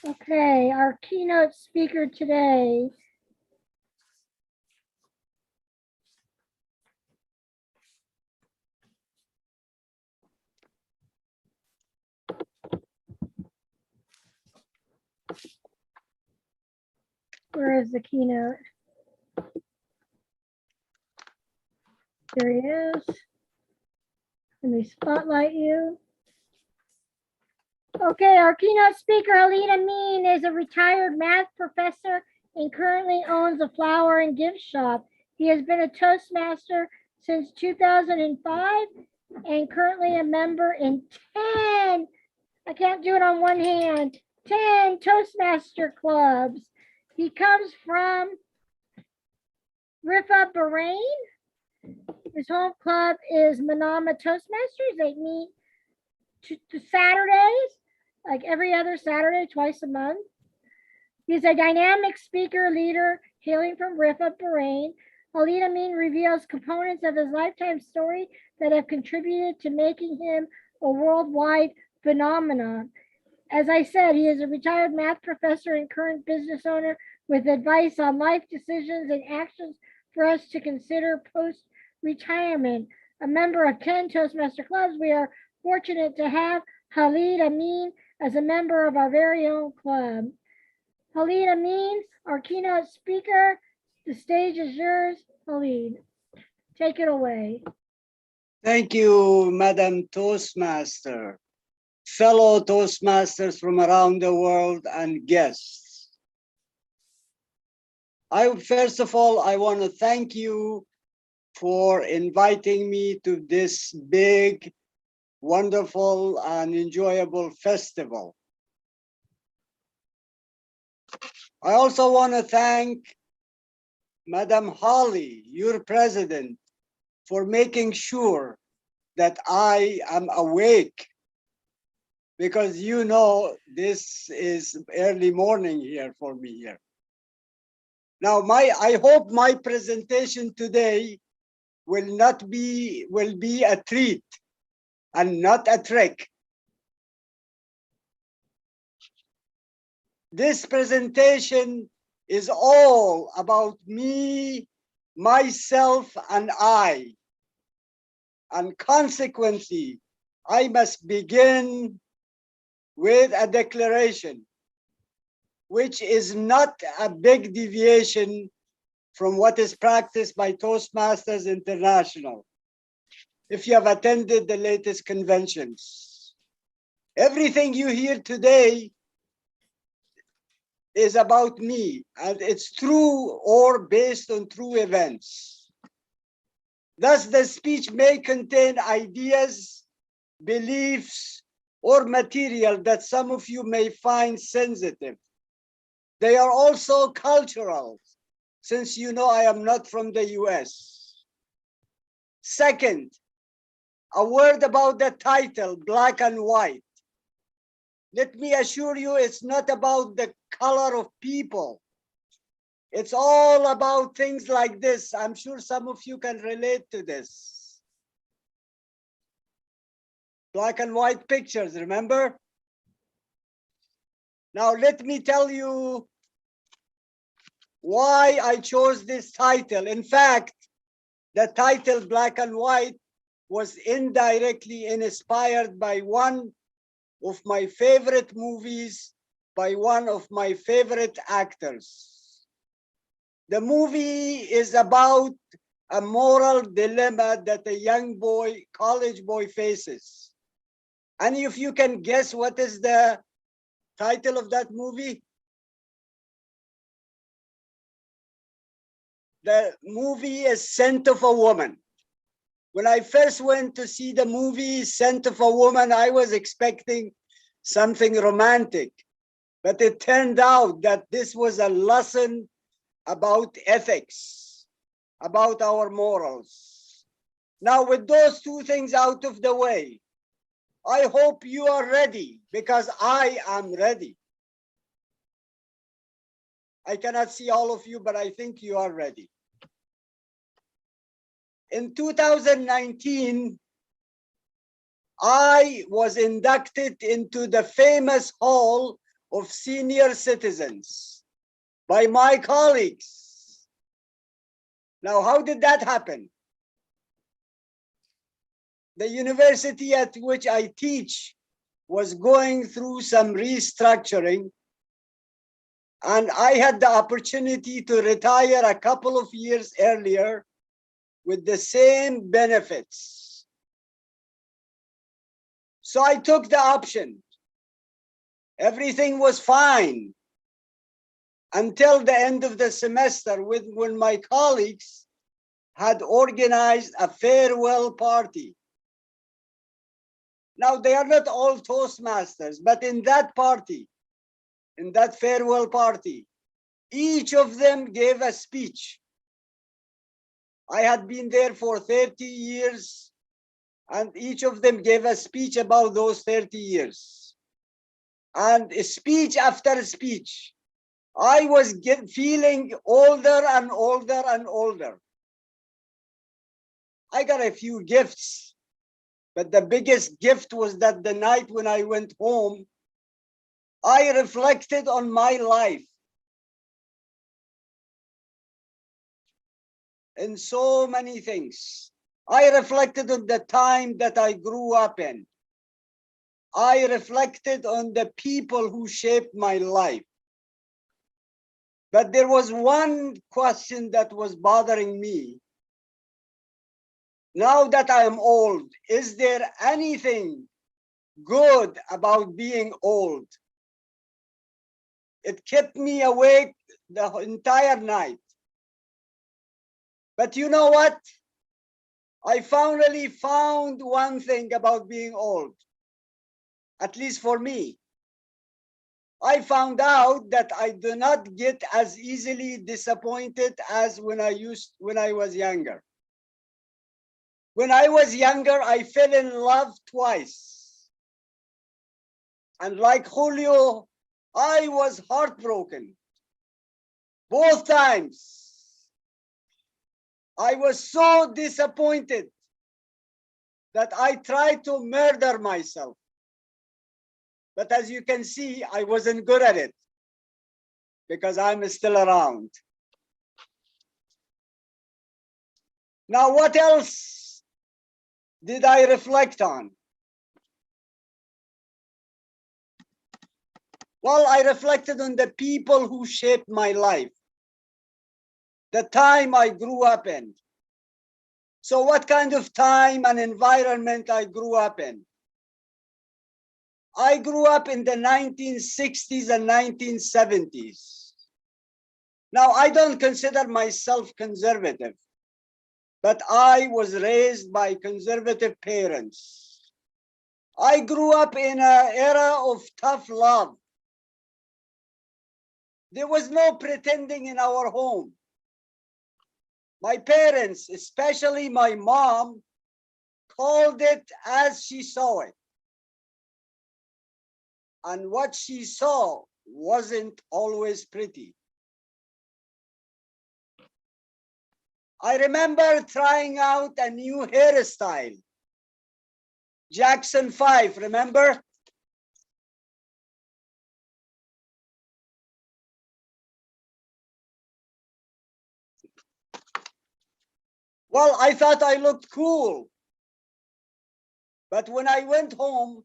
Okay, our keynote speaker today where is the keynote? There he is. Let me spotlight you. Okay, our keynote speaker, Khalid Amin, is a retired math professor and currently owns a flower and gift shop. He has been a Toastmaster since 2005 and currently a member in 10, I can't do it on one hand, 10 Toastmaster clubs. He comes from Rifa, Bahrain. His home club is Manama Toastmasters. They meet Saturdays, like every other Saturday, twice a month. He's a dynamic speaker leader hailing from Rifa, Bahrain. Khalid Amin reveals components of his lifetime story that have contributed to making him a worldwide phenomenon. As I said, he is a retired math professor and current business owner with advice on life decisions and actions for us to consider post-retirement. A member of 10 Toastmaster clubs, we are fortunate to have Khalid Amin as a member of our very own club. Khalid Amin, our keynote speaker, the stage is yours. Khalid, take it away. Thank you, Madam Toastmaster, fellow Toastmasters from around the world and guests. First of all, I want to thank you for inviting me to this big, wonderful, and enjoyable festival. I also want to thank Madam Holly, your president, for making sure that I am awake, because you know this is early morning here for me here. Now, I hope my presentation today will be a treat and not a trick. This presentation is all about me, myself, and I. And consequently, I must begin with a declaration, which is not a big deviation from what is practiced by Toastmasters International, if you have attended the latest conventions. Everything you hear today is about me, and it's true or based on true events. Thus, the speech may contain ideas, beliefs, or material that some of you may find sensitive. They are also cultural, since you know I am not from the US. Second, a word about the title, Black and White. Let me assure you, it's not about the color of people. It's all about things like this. I'm sure some of you can relate to this. Black and white pictures, remember? Now, let me tell you why I chose this title. In fact, the title Black and White was indirectly inspired by one of my favorite movies by one of my favorite actors. The movie is about a moral dilemma that a young boy, college boy, faces. And if you can guess what is the title of that movie? The movie is Scent of a Woman. When I first went to see the movie Scent of a Woman, I was expecting something romantic, but it turned out that this was a lesson about ethics, about our morals. Now, with those two things out of the way, I hope you are ready, because I am ready. I cannot see all of you, but I think you are ready. In 2019, I was inducted into the famous Hall of senior citizens by my colleagues. Now, how did that happen? The university at which I teach was going through some restructuring, and I had the opportunity to retire a couple of years earlier with the same benefits. So I took the option. Everything was fine until the end of the semester when my colleagues had organized a farewell party. Now, they are not all Toastmasters, but in that party, in that farewell party, each of them gave a speech. I had been there for 30 years, and each of them gave a speech about those 30 years. And speech after speech, I was feeling older and older and older. I got a few gifts, but the biggest gift was that the night when I went home, I reflected on my life in so many things. I reflected on the time that I grew up in. I reflected on the people who shaped my life. But there was one question that was bothering me. Now that I am old, is there anything good about being old? It kept me awake the entire night. But you know what? I finally found one thing about being old, at least for me. I found out that I do not get as easily disappointed as when I was younger. When I was younger, I fell in love twice. And like Julio, I was heartbroken. Both times. I was so disappointed that I tried to murder myself. But as you can see, I wasn't good at it because I'm still around. Now, what else did I reflect on? Well, I reflected on the people who shaped my life, the time I grew up in. So what kind of time and environment I grew up in? I grew up in the 1960s and 1970s. Now, I don't consider myself conservative, but I was raised by conservative parents. I grew up in an era of tough love. There was no pretending in our home. My parents, especially my mom, called it as she saw it. And what she saw wasn't always pretty. I remember trying out a new hairstyle. Jackson 5, remember? Well, I thought I looked cool. But when I went home,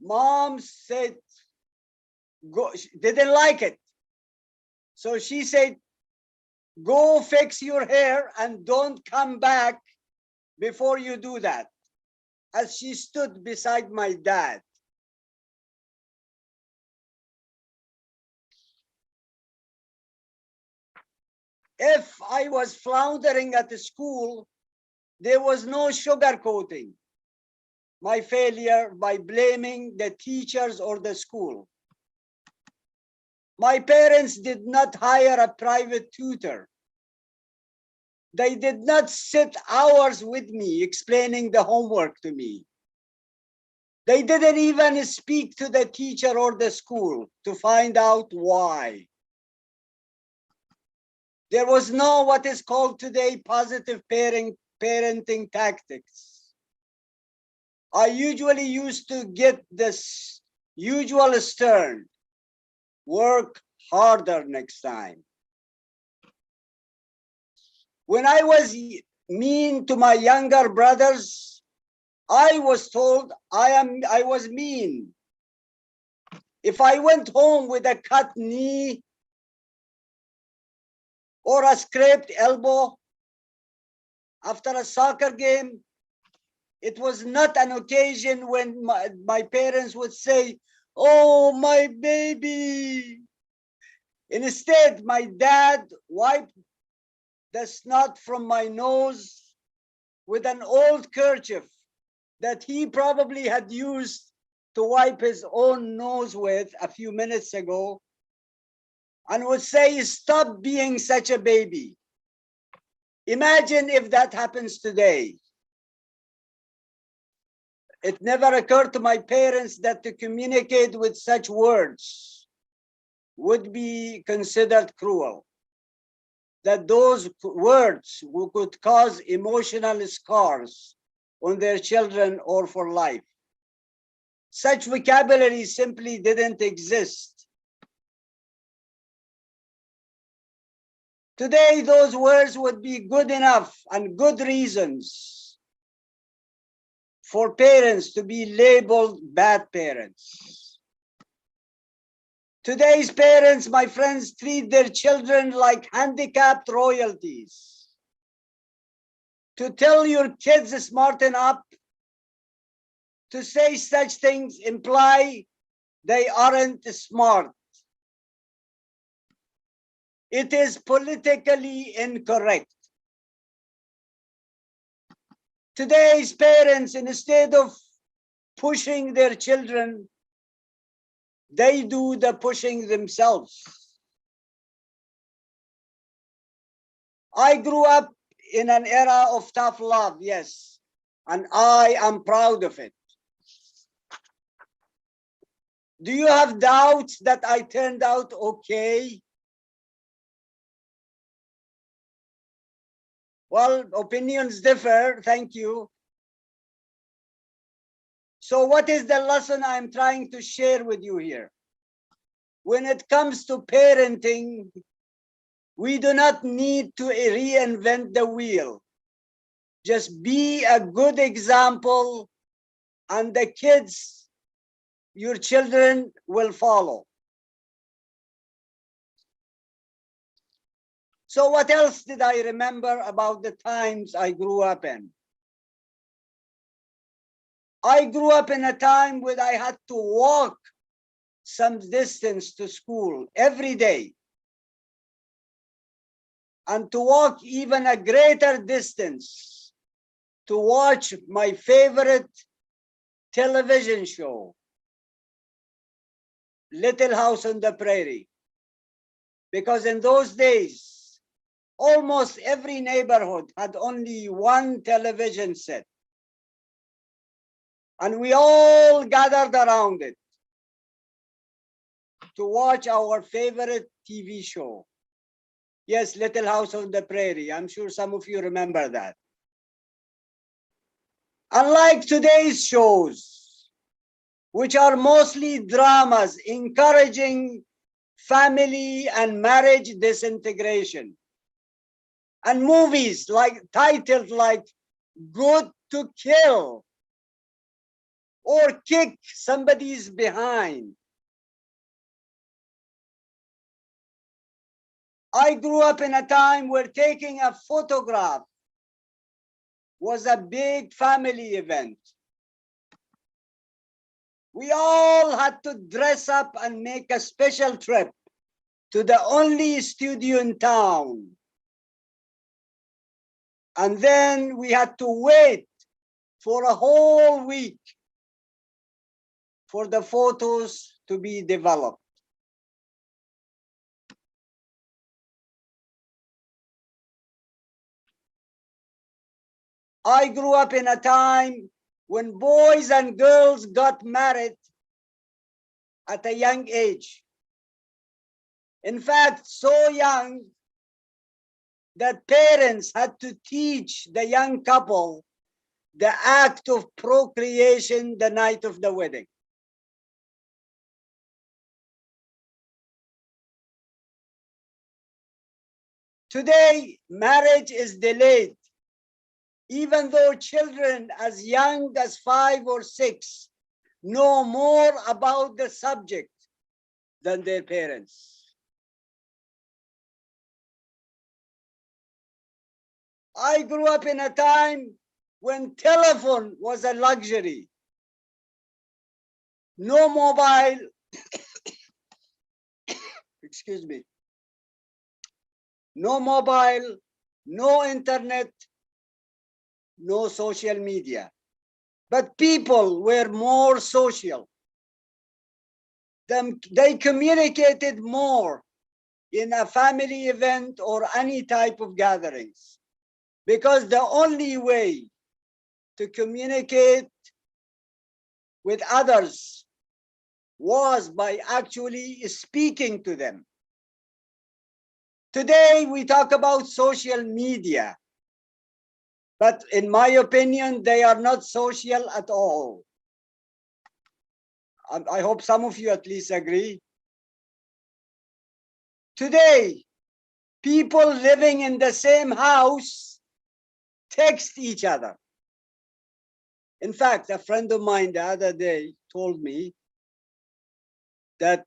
mom said, didn't like it. So she said, go fix your hair and don't come back before you do that. As she stood beside my dad. If I was floundering at the school, there was no sugarcoating my failure by blaming the teachers or the school. My parents did not hire a private tutor. They did not sit hours with me explaining the homework to me. They didn't even speak to the teacher or the school to find out why. There was no what is called today positive parenting tactics. I usually used to get this usual stern. Work harder next time. When I was mean to my younger brothers, I was told I was mean. If I went home with a cut knee or a scraped elbow after a soccer game, it was not an occasion when my parents would say, "Oh, my baby." Instead, my dad wiped the snot from my nose with an old kerchief that he probably had used to wipe his own nose with a few minutes ago, and would say, "Stop being such a baby." Imagine if that happens today. It never occurred to my parents that to communicate with such words would be considered cruel, that those words could cause emotional scars on their children or for life. Such vocabulary simply didn't exist. Today, those words would be good enough and good reasons for parents to be labeled bad parents. Today's parents, my friends, treat their children like handicapped royalties. To tell your kids to smarten up, to say such things imply they aren't smart. It is politically incorrect. Today's parents, instead of pushing their children, they do the pushing themselves. I grew up in an era of tough love, yes, and I am proud of it. Do you have doubts that I turned out okay? Well, opinions differ, thank you. So what is the lesson I'm trying to share with you here? When it comes to parenting, we do not need to reinvent the wheel. Just be a good example, and the kids, your children, will follow. So what else did I remember about the times I grew up in? I grew up in a time when I had to walk some distance to school every day, and to walk even a greater distance to watch my favorite television show, Little House on the Prairie. Because in those days, almost every neighborhood had only one television set, and we all gathered around it to watch our favorite TV show. Yes, Little House on the Prairie. I'm sure some of you remember that. Unlike today's shows, which are mostly dramas encouraging family and marriage disintegration, and movies titled like Good to Kill or Kick Somebody's Behind. I grew up in a time where taking a photograph was a big family event. We all had to dress up and make a special trip to the only studio in town. And then we had to wait for a whole week for the photos to be developed. I grew up in a time when boys and girls got married at a young age. In fact, so young that parents had to teach the young couple the act of procreation the night of the wedding. Today, marriage is delayed, even though children as young as 5 or 6 know more about the subject than their parents. I grew up in a time when telephone was a luxury. No mobile, excuse me, no mobile, no internet, no social media. But people were more social. They communicated more in a family event or any type of gatherings, because the only way to communicate with others was by actually speaking to them. Today, we talk about social media, but in my opinion, they are not social at all. I hope some of you at least agree. Today, people living in the same house text each other. In fact, a friend of mine the other day told me that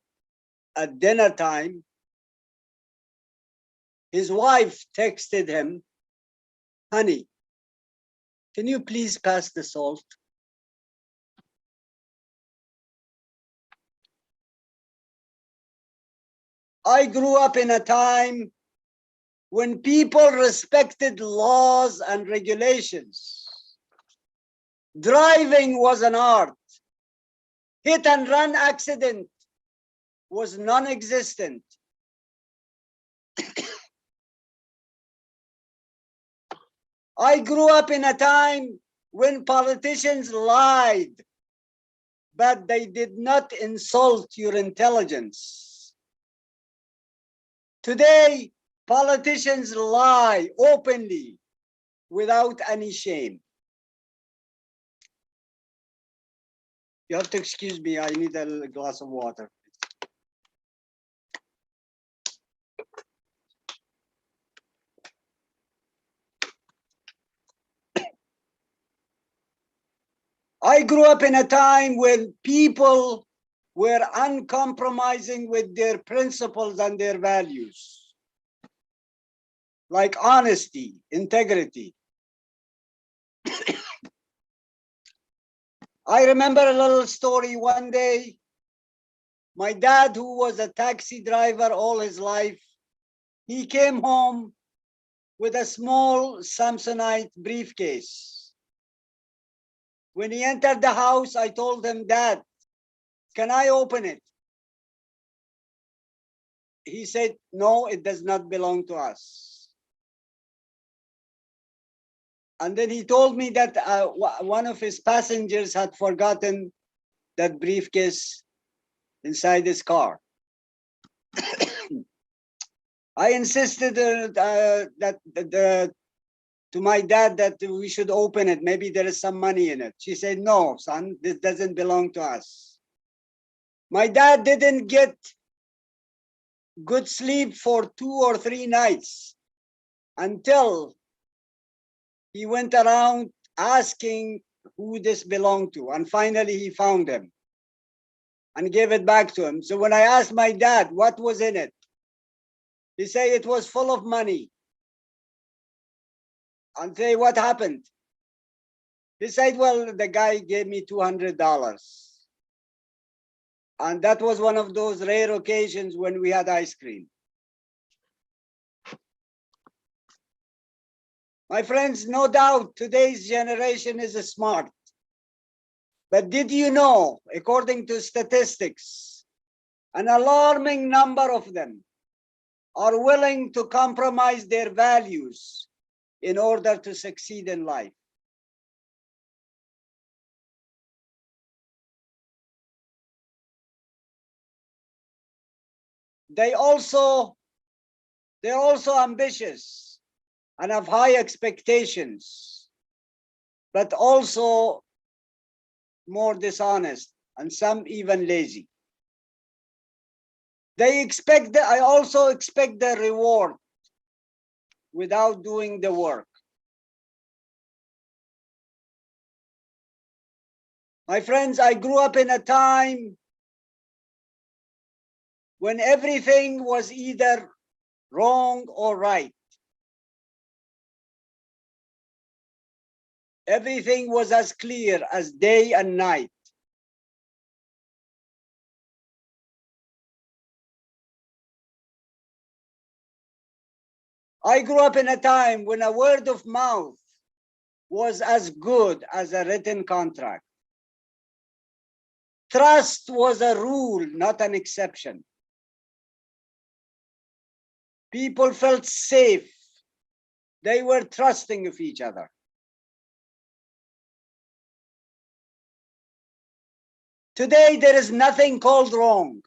at dinner time, his wife texted him, "Honey, can you please pass the salt?" I grew up in a time when people respected laws and regulations. Driving was an art. Hit and run accident was non-existent. I grew up in a time when politicians lied, but they did not insult your intelligence. Today, politicians lie openly without any shame. You have to excuse me, I need a glass of water. I grew up in a time when people were uncompromising with their principles and their values, like honesty, integrity. I remember a little story one day. My dad, who was a taxi driver all his life, he came home with a small Samsonite briefcase. When he entered the house, I told him, "Dad, can I open it?" He said, "No, it does not belong to us." And then he told me that one of his passengers had forgotten that briefcase inside his car. I insisted to my dad that we should open it. Maybe there is some money in it. She said, "No, son, this doesn't belong to us." My dad didn't get good sleep for 2 or 3 nights until he went around asking who this belonged to. And finally, he found him and gave it back to him. So when I asked my dad what was in it, he said it was full of money. And say, "What happened?" He said, "Well, the guy gave me $200. And that was one of those rare occasions when we had ice cream." My friends, no doubt today's generation is smart. But did you know, according to statistics, an alarming number of them are willing to compromise their values in order to succeed in life? They're also ambitious and have high expectations, but also more dishonest, and some even lazy. I also expect the reward without doing the work. My friends, I grew up in a time when everything was either wrong or right. Everything was as clear as day and night. I grew up in a time when a word of mouth was as good as a written contract. Trust was a rule, not an exception. People felt safe. They were trusting of each other. Today, there is nothing called wrong.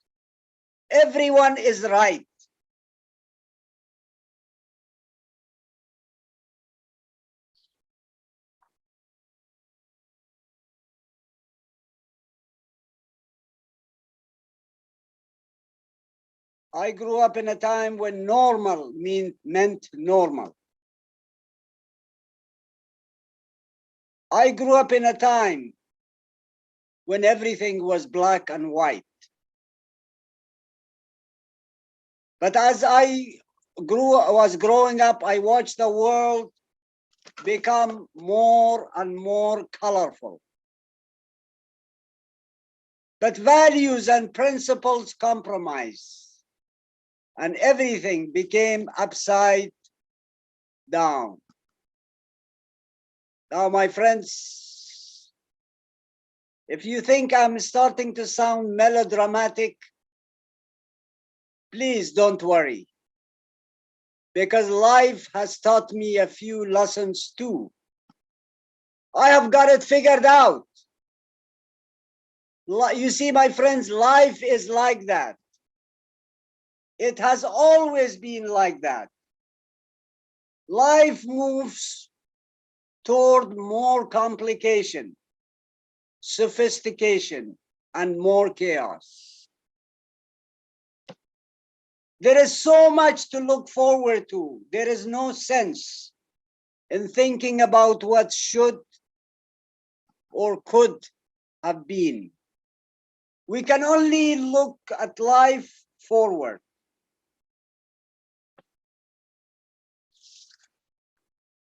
Everyone is right. I grew up in a time when normal meant normal. I grew up in a time when everything was black and white. But as I was growing up, I watched the world become more and more colorful. But values and principles compromised, and everything became upside down. Now, my friends, if you think I'm starting to sound melodramatic, please don't worry, because life has taught me a few lessons too. I have got it figured out. You see, my friends, life is like that. It has always been like that. Life moves toward more complication, sophistication, and more chaos. There is so much to look forward to. There is no sense in thinking about what should or could have been. We can only look at life forward.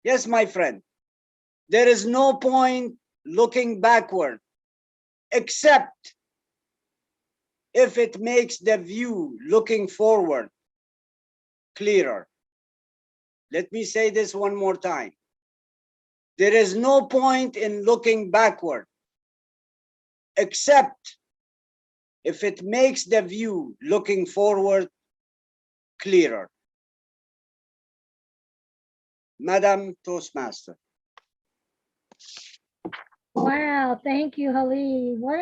Yes, my friend, there is no point looking backward, except if it makes the view looking forward clearer. Let me say this one more time. There is no point in looking backward, except if it makes the view looking forward clearer. Madam Toastmaster. Wow, thank you, Khalid. What